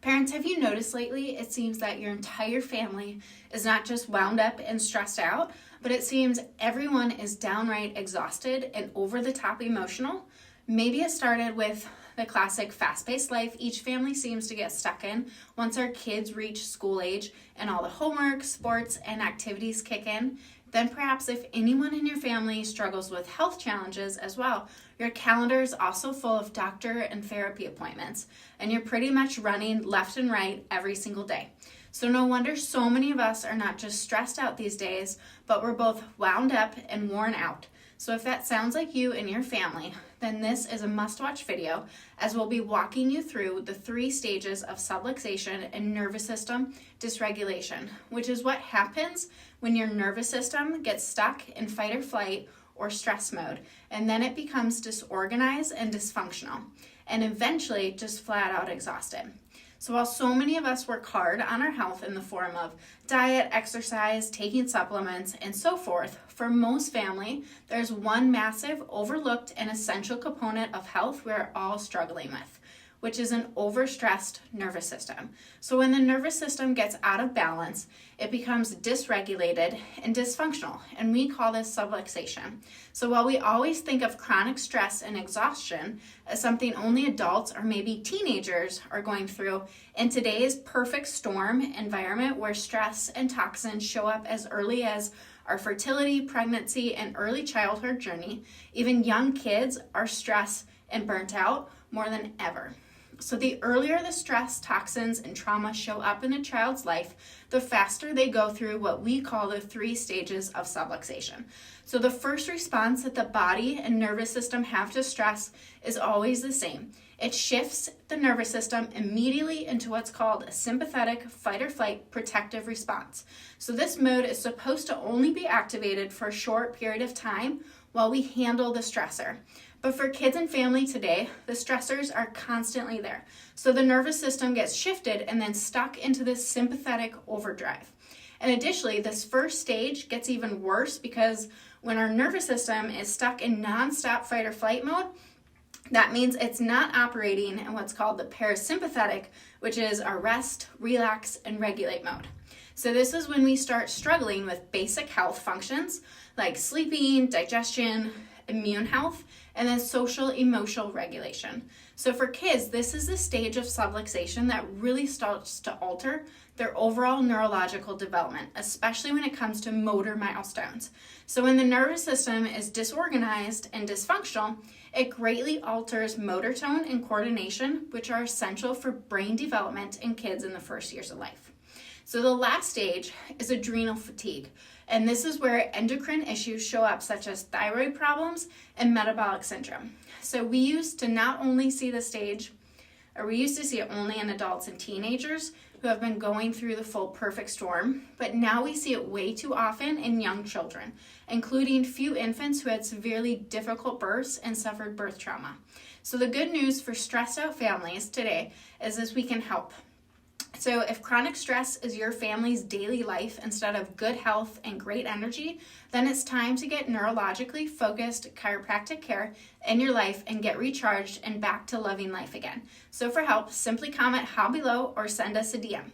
Parents, have you noticed lately it seems that your entire family is not just wound up and stressed out, but it seems everyone is downright exhausted and over the top emotional? Maybe it started with the classic fast-paced life each family seems to get stuck in once our kids reach school age and all the homework, sports, and activities kick in. Then perhaps if anyone in your family struggles with health challenges as well, your calendar is also full of doctor and therapy appointments, and you're pretty much running left and right every single day. So no wonder so many of us are not just stressed out these days, but we're both wound up and worn out. So if that sounds like you and your family, then this is a must-watch video, as we'll be walking you through the 3 stages of subluxation and nervous system dysregulation, which is what happens when your nervous system gets stuck in fight or flight or stress mode, and then it becomes disorganized and dysfunctional, and eventually just flat out exhausted. So while so many of us work hard on our health in the form of diet, exercise, taking supplements, and so forth, for most family, there's one massive, overlooked, and essential component of health we're all struggling with, which is an overstressed nervous system. So when the nervous system gets out of balance, it becomes dysregulated and dysfunctional, and we call this subluxation. So while we always think of chronic stress and exhaustion as something only adults or maybe teenagers are going through, in today's perfect storm environment where stress and toxins show up as early as our fertility, pregnancy, and early childhood journey, even young kids are stressed and burnt out more than ever. So the earlier the stress, toxins, and trauma show up in a child's life, the faster they go through what we call the 3 stages of subluxation. So the first response that the body and nervous system have to stress is always the same. It shifts the nervous system immediately into what's called a sympathetic fight or flight protective response. So this mode is supposed to only be activated for a short period of time while we handle the stressor. But for kids and family today, the stressors are constantly there. So the nervous system gets shifted and then stuck into this sympathetic overdrive. And additionally, this first stage gets even worse because when our nervous system is stuck in nonstop fight or flight mode, that means it's not operating in what's called the parasympathetic, which is our rest, relax, and regulate mode. So this is when we start struggling with basic health functions like sleeping, digestion, immune health, and then social emotional regulation. So for kids, this is the stage of subluxation that really starts to alter their overall neurological development, especially when it comes to motor milestones. So when the nervous system is disorganized and dysfunctional, it greatly alters motor tone and coordination, which are essential for brain development in kids in the first years of life. So the last stage is adrenal fatigue, and this is where endocrine issues show up, such as thyroid problems and metabolic syndrome. So we used to see it only in adults and teenagers who have been going through the full perfect storm, but now we see it way too often in young children, including few infants who had severely difficult births and suffered birth trauma. So the good news for stressed out families today is that we can help. So if chronic stress is your family's daily life instead of good health and great energy, then it's time to get neurologically focused chiropractic care in your life and get recharged and back to loving life again. So for help, simply comment how below or send us a DM.